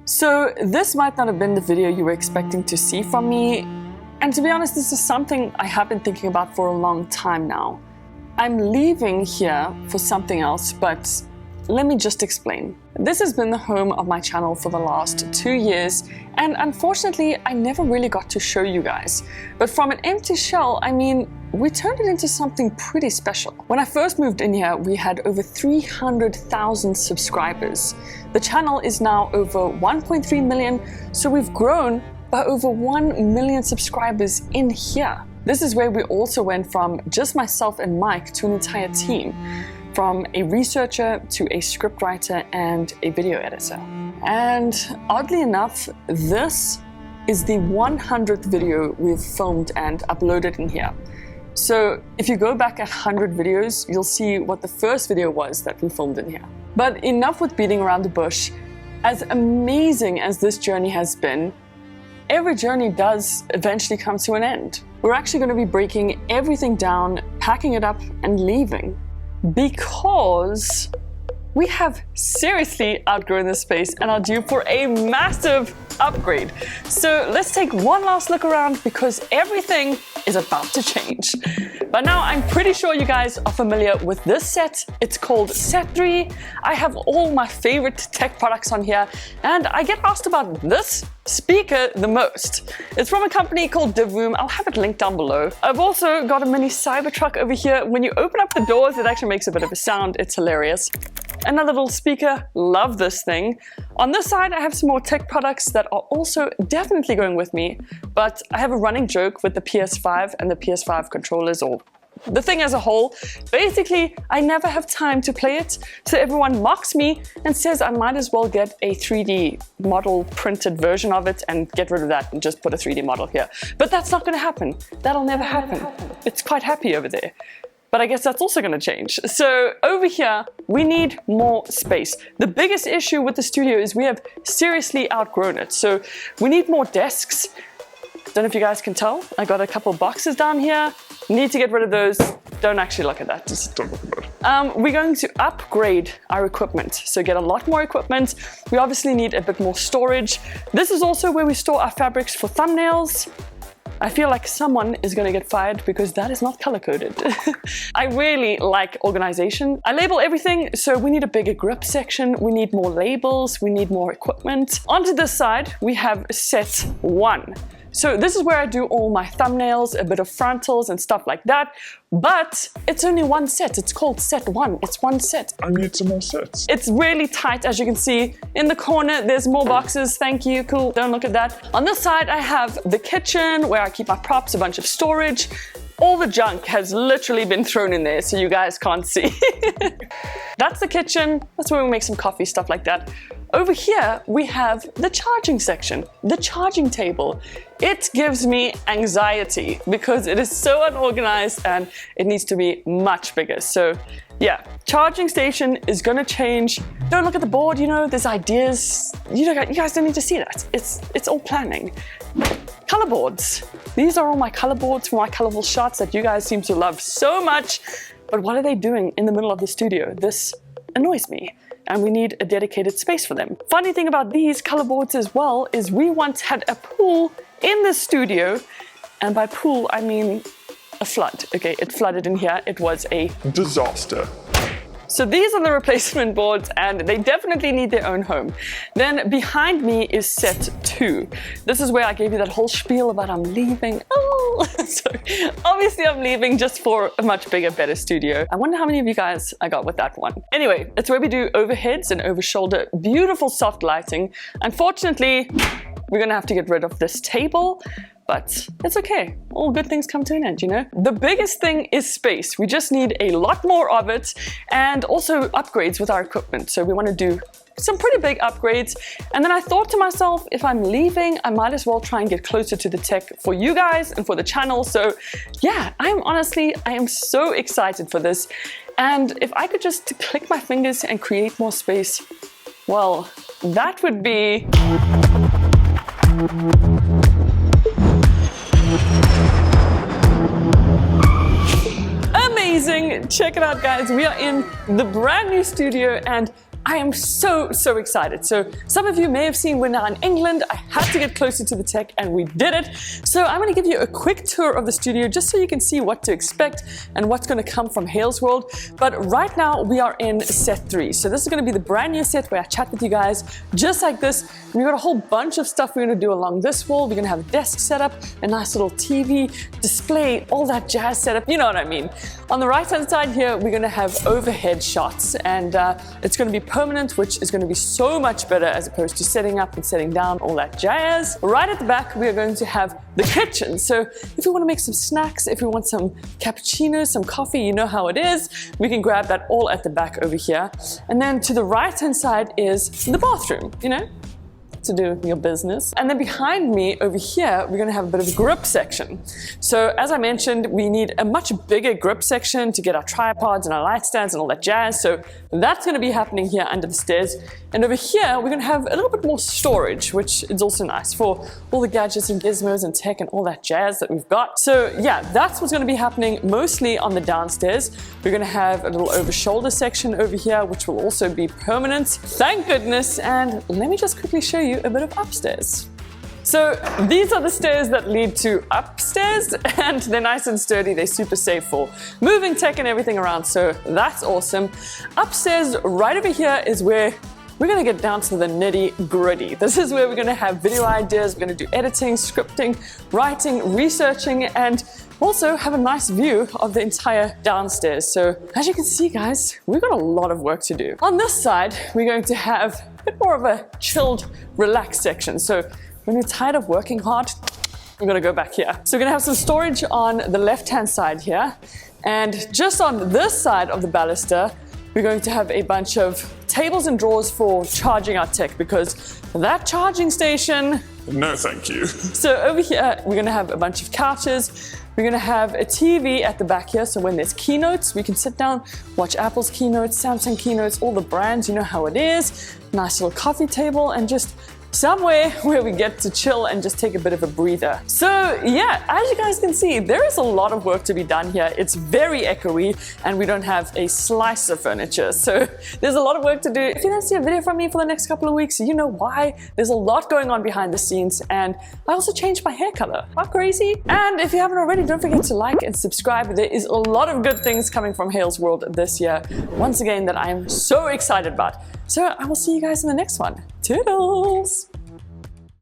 So this might not have been the video you were expecting to see from me, and to be honest, this is something I have been thinking about for a long time now. I'm leaving here for something else, but let me just explain. This has been the home of my channel for the last 2 years, and unfortunately, I never really got to show you guys. But from an empty shell, I mean, we turned it into something pretty special. When I first moved in here, we had over 300,000 subscribers. The channel is now over 1.3 million, so we've grown by over 1 million subscribers in here. This is where we also went from just myself and Mike to an entire team, from a researcher to a scriptwriter and a video editor. And oddly enough, this is the 100th video we've filmed and uploaded in here. So if you go back 100 videos, you'll see what the first video was that we filmed in here. But enough with beating around the bush. As amazing as this journey has been, every journey does eventually come to an end. We're actually going to be breaking everything down, packing it up, and leaving. Because we have seriously outgrown this space and are due for a massive upgrade. So let's take one last look around because everything is about to change. By now, I'm pretty sure you guys are familiar with this set. It's called Set 3. I have all my favorite tech products on here, and I get asked about this speaker the most. It's from a company called Divoom. I'll have it linked down below. I've also got a mini Cybertruck over here. When you open up the doors, it actually makes a bit of a sound. It's hilarious. Another little speaker, love this thing. On this side, I have some more tech products that are also definitely going with me, but I have a running joke with the PS5 and the PS5 controllers, or the thing as a whole. Basically, I never have time to play it, so everyone mocks me and says I might as well get a 3D model printed version of it and get rid of that and just put a 3D model here. But that's not gonna happen. That'll never happen. It's quite happy over there. But I guess that's also going to change. So over here, we need more space. The biggest issue with the studio is we have seriously outgrown it. So we need more desks. Don't know if you guys can tell. I got a couple boxes down here. Need to get rid of those. Don't actually look at that. Just don't look at that. We're going to upgrade our equipment. So get a lot more equipment. We obviously need a bit more storage. This is also where we store our fabrics for thumbnails. I feel like someone is going to get fired because that is not color-coded. I really like organization. I label everything, so we need a bigger grip section, we need more labels, we need more equipment. Onto this side, we have set 1. So this is where I do all my thumbnails, a bit of frontals and stuff like that. But it's only one set. It's called set 1. It's one set. I need some more sets. It's really tight, as you can see. In the corner, there's more boxes. Thank you. Cool. Don't look at that. On this side, I have the kitchen where I keep my props, a bunch of storage. All the junk has literally been thrown in there, so you guys can't see. That's the kitchen. That's where we make some coffee, stuff like that. Over here, we have the charging section, the charging table. It gives me anxiety because it is so unorganized and it needs to be much bigger. So yeah, charging station is gonna change. Don't look at the board, you know, there's ideas. You guys don't need to see that. It's all planning. Color boards. These are all my color boards for my colorful shots that you guys seem to love so much. But what are they doing in the middle of the studio? This annoys me. And we need a dedicated space for them. Funny thing about these color boards as well is we once had a pool in the studio, and by pool I mean a flood. Okay, it flooded in here. It was a disaster. So these are the replacement boards and they definitely need their own home. Then behind me is set 2. This is where I gave you that whole spiel about I'm leaving. Oh, so obviously I'm leaving just for a much bigger, better studio. I wonder how many of you guys I got with that one. Anyway, it's where we do overheads and over shoulder, beautiful soft lighting. Unfortunately, we're gonna have to get rid of this table. But it's okay. All good things come to an end, you know? The biggest thing is space. We just need a lot more of it and also upgrades with our equipment. So we want to do some pretty big upgrades. And then I thought to myself, if I'm leaving, I might as well try and get closer to the tech for you guys and for the channel. So yeah, I am so excited for this. And if I could just click my fingers and create more space, well, that would be... amazing. Check it out, guys. We are in the brand new studio and I am so excited. So some of you may have seen we're now in England. I had to get closer to the tech and we did it. So I'm going to give you a quick tour of the studio just so you can see what to expect and what's going to come from Hayls World. But right now we are in set 3. So this is going to be the brand new set where I chat with you guys just like this. And we've got a whole bunch of stuff we're going to do along this wall. We're going to have a desk set up, a nice little TV, display, all that jazz setup. You know what I mean. On the right hand side here, we're going to have overhead shots and it's going to be permanent, which is going to be so much better as opposed to setting up and setting down, all that jazz. Right at the back, we are going to have the kitchen. So if you want to make some snacks, if you want some cappuccinos, some coffee, you know how it is, we can grab that all at the back over here. And then to the right hand side is the bathroom, you know, to do your business. And then behind me over here, we're going to have a bit of a grip section. So as I mentioned, we need a much bigger grip section to get our tripods and our light stands and all that jazz. So that's going to be happening here under the stairs. And over here, we're going to have a little bit more storage, which is also nice for all the gadgets and gizmos and tech and all that jazz that we've got. So yeah, that's what's going to be happening mostly on the downstairs. We're going to have a little over shoulder section over here, which will also be permanent. Thank goodness. And let me just quickly show you a bit of upstairs. So these are the stairs that lead to upstairs and they're nice and sturdy. They're super safe for moving tech and everything around. So that's awesome. Upstairs right over here is where we're going to get down to the nitty gritty. This is where we're going to have video ideas. We're going to do editing, scripting, writing, researching, and also have a nice view of the entire downstairs. So as you can see, guys, we've got a lot of work to do. On this side, we're going to have a bit more of a chilled, relaxed section. So when you're tired of working hard, we're going to go back here. So we're going to have some storage on the left-hand side here. And just on this side of the baluster, we're going to have a bunch of tables and drawers for charging our tech because that charging station... No, thank you. So over here, we're going to have a bunch of couches. We're going to have a TV at the back here, so when there's keynotes, we can sit down, watch Apple's keynotes, Samsung keynotes, all the brands, you know how it is. Nice little coffee table and just somewhere where we get to chill and just take a bit of a breather. So yeah, as you guys can see, there is a lot of work to be done here. It's very echoey and we don't have a slice of furniture. So there's a lot of work to do. If you don't see a video from me for the next couple of weeks, you know why. There's a lot going on behind the scenes and I also changed my hair color. How crazy? And if you haven't already, don't forget to like and subscribe. There is a lot of good things coming from Hayls World this year. Once again, that I am so excited about. So I will see you guys in the next one. Toodles!